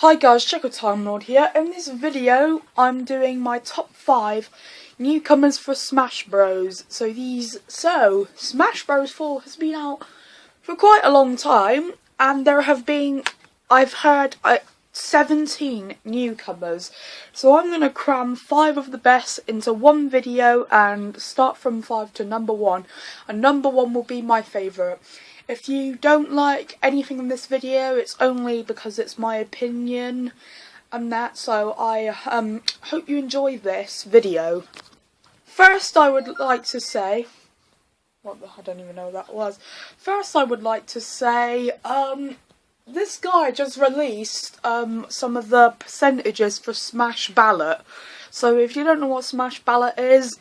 Hi guys, Checker Time Lord here. In this video, I'm doing my top 5 newcomers for Smash Bros. Smash Bros 4 has been out for quite a long time, and there have been, I've heard, 17 newcomers. So I'm going to cram 5 of the best into one video and start from 5 to number 1. And number 1 will be my favourite. If you don't like anything in this video, it's only because it's my opinion and that, so I hope you enjoy this video. First, I would like to say, I don't even know what that was. First, I would like to say, this guy just released some of the percentages for Smash Ballot. So if you don't know what Smash Ballot is,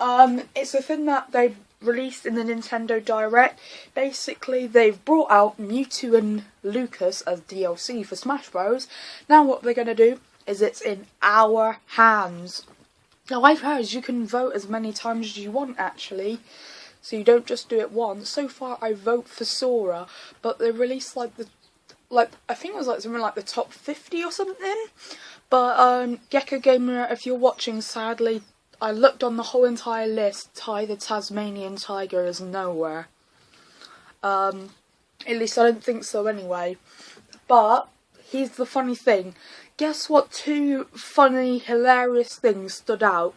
it's a thing that they released in the Nintendo Direct. Basically, they've brought out Mewtwo and Lucas as DLC for Smash Bros. Now what they're going to do is it's in our hands. Now I've heard you can vote as many times as you want actually, so you don't just do it once. So far I vote for Sora, but they released I think it was something like the top 50 or something. But Gecko Gamer, if you're watching, sadly I looked on the whole entire list. Ty the Tasmanian Tiger is nowhere. At least I don't think so anyway. But here's the funny thing. Guess what 2 funny, hilarious things stood out?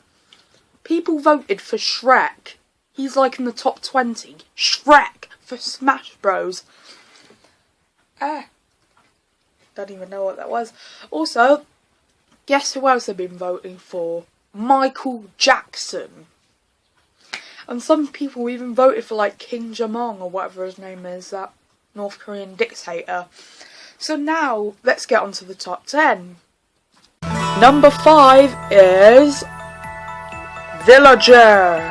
People voted for Shrek. He's like in the top 20. Shrek for Smash Bros. Don't even know what that was. Also, guess who else they've been voting for? Michael Jackson. And some people even voted for King Jamong or whatever his name is, that North Korean dictator. So now let's get on to the top 10. Number 5 is Villager.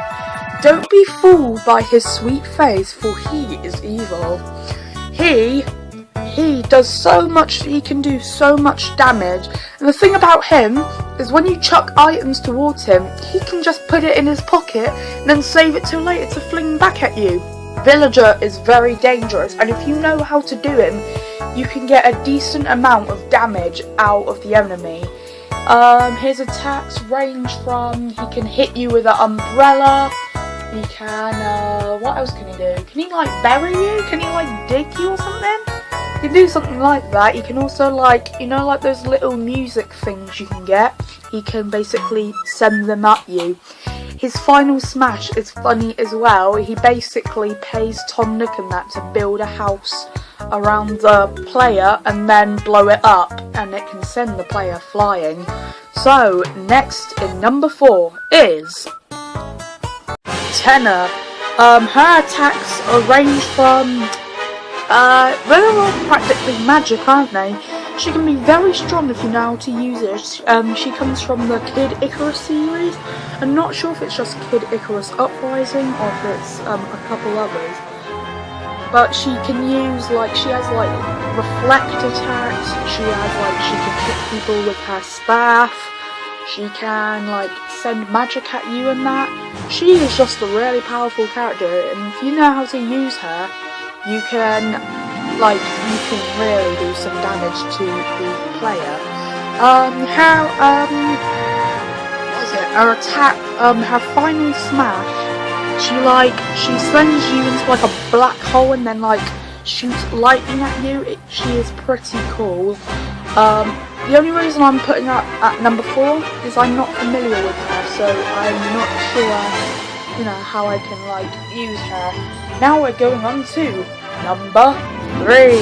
Don't be fooled by his sweet face, for he is evil. He does so much, he can do so much damage, and the thing about him is when you chuck items towards him, he can just put it in his pocket and then save it till later to fling back at you. Villager is very dangerous, and if you know how to do him, you can get a decent amount of damage out of the enemy. His attacks range from, he can hit you with an umbrella, he can, what else can he do? Can he bury you? Can he dig you or something? You can do something like that. You can also those little music things you can get. He can basically send them at you. His final smash is funny as well. He basically pays Tom Nook and that to build a house around the player and then blow it up, and it can send the player flying. So next in number 4 is Tenna. Her attacks are range from they're all practically magic, aren't they? She can be very strong if you know how to use it. She comes from the Kid Icarus series. I'm not sure if it's just Kid Icarus Uprising or if it's a couple others. But she can use, she has reflect attacks. She has she can hit people with her staff. She can send magic at you and that. She is just a really powerful character, and if you know how to use her, you can really do some damage to the player. Her attack, her final smash, she sends you into a black hole and then shoots lightning at you. She is pretty cool. The only reason I'm putting her at number 4 is I'm not familiar with her, so I'm not sure, how I can use her. Now we're going on to number 3.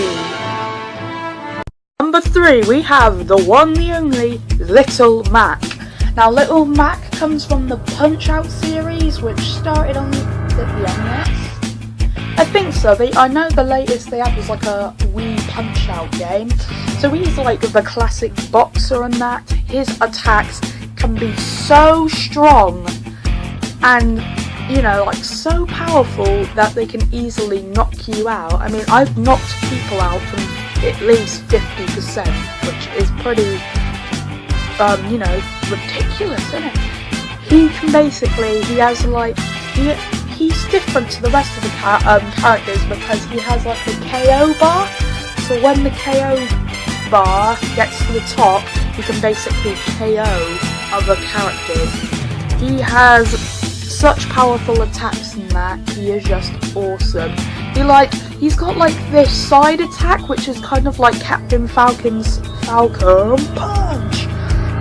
Number 3, we have the one, the only, Little Mac. Now, Little Mac comes from the Punch-Out series, which started on the NES. I think so. I know the latest they had was a Wii Punch-Out game. So he's the classic boxer and that. His attacks can be so strong and so powerful that they can easily knock you out. I mean, I've knocked people out from at least 50%, which is pretty, ridiculous, isn't it? He can basically, he has he's different to the rest of the characters because he has a KO bar. So when the KO bar gets to the top, he can basically KO other characters. He has such powerful attacks in that, he is just awesome. He's got like this side attack, which is kind of like Captain Falcon's Falcon Punch.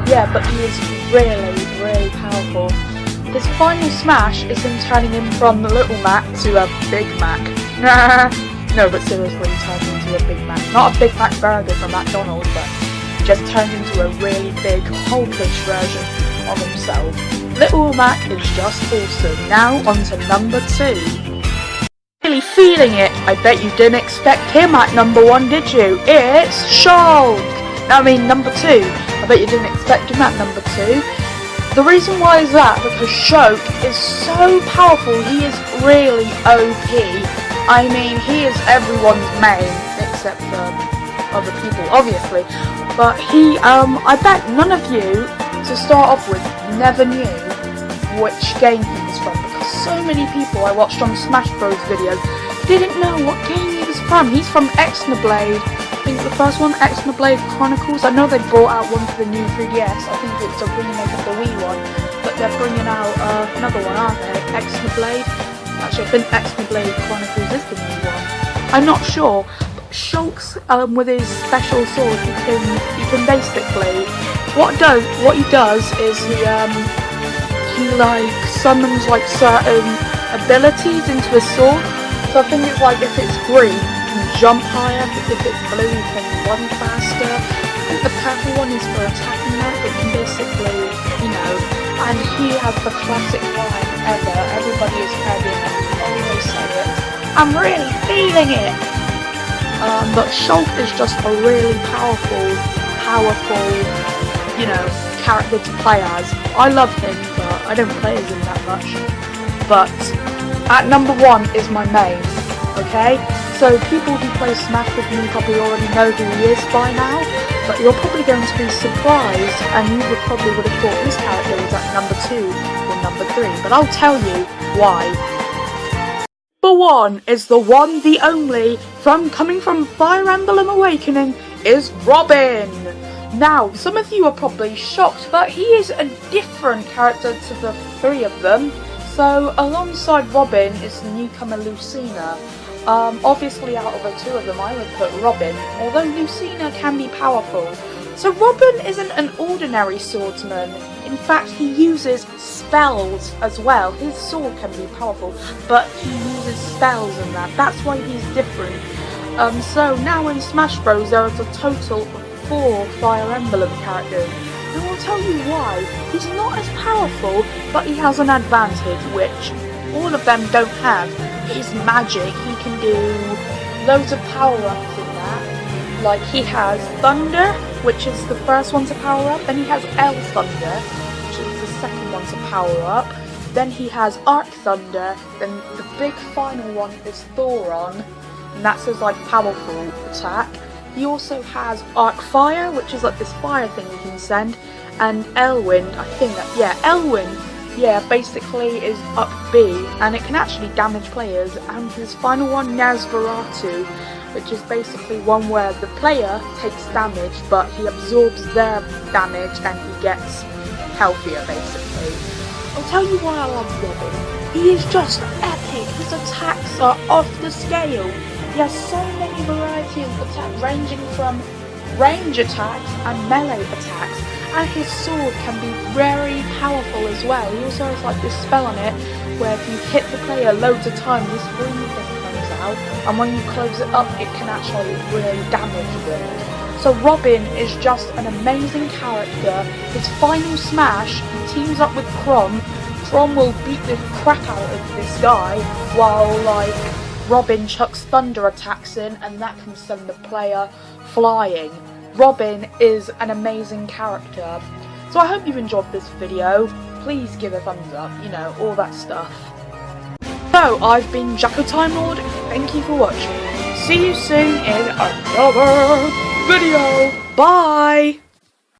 Yeah, but he is really, really powerful. His final smash is him turning him from the Little Mac to a Big Mac. No, but seriously, he turns into a Big Mac. Not a Big Mac burger from McDonald's, but just turns into a really big, hulkish version of himself. Little Mac is just awesome. Now on to number 2. Really feeling it. I bet you didn't expect him at number 1, did you? It's Shulk. Number 2. I bet you didn't expect him at number 2. The reason why is that because Shulk is so powerful. He is really OP. He is everyone's main except for other people, obviously. But I bet none of you, to start off with, never knew which game he was from, because so many people I watched on Smash Bros videos didn't know what game he was from. He's from Xenoblade. I think the first one, Xenoblade Chronicles. I know they brought out one for the new 3DS. I think it's a remake of the Wii one, but they're bringing out another one, aren't they? Xenoblade. Actually, I think Xenoblade Chronicles is the new one. I'm not sure. But Shulk's with his special sword, he can basically what he does is he summons certain abilities into his sword. So I think it's if it's green, you can jump higher. If it's blue, you can run faster. I think the purple one is for attacking that. It can basically, and he has the classic line ever. Everybody is heard it and always say it. I'm really feeling it. But Shulk is just a really powerful, character to play as. I love him, but I don't play as him that much. But at number 1 is my main, okay? So people who play Smash with me probably already know who he is by now, but you're probably going to be surprised, and you would have thought this character was at number 2 or number 3, but I'll tell you why. Number 1 is the one, the only, coming from Fire Emblem Awakening, is Robin! Now, some of you are probably shocked, but he is a different character to the 3 of them. So, alongside Robin is the newcomer Lucina. Obviously, out of the 2 of them, I would put Robin, although Lucina can be powerful. So, Robin isn't an ordinary swordsman. In fact, he uses spells as well. His sword can be powerful, but he uses spells and that. That's why he's different. So, now in Smash Bros, there is a total of 4 Fire Emblem characters. And I'll tell you why. He's not as powerful, but he has an advantage, which all of them don't have. His magic. He can do loads of power-ups in that. Like, he has Thunder, which is the first one to power up. Then he has L Thunder, which is the second one to power up. Then he has Arc Thunder. Then the big final one is Thoron, and that's his, powerful attack. He also has Arc Fire, which is this fire thing you can send, and Elwind, Elwind, basically is up B, and it can actually damage players, and his final one, Nosferatu, which is basically one where the player takes damage, but he absorbs their damage, and he gets healthier, basically. I'll tell you why I love Robin. He is just epic. His attacks are off the scale. He has so many varieties of attacks, ranging from range attacks and melee attacks, and his sword can be very powerful as well. He also has this spell on it where if you hit the player loads of times, this green thing comes out, and when you close it up, it can actually really damage them. So Robin is just an amazing character. His final smash, he teams up with Chrom. Chrom will beat the crap out of this guy, while Robin chucks thunder attacks in, and that can send the player flying. Robin is an amazing character. So I hope you've enjoyed this video. Please give a thumbs up, all that stuff. So, I've been Jacko Time Lord. Thank you for watching. See you soon in another video. Bye!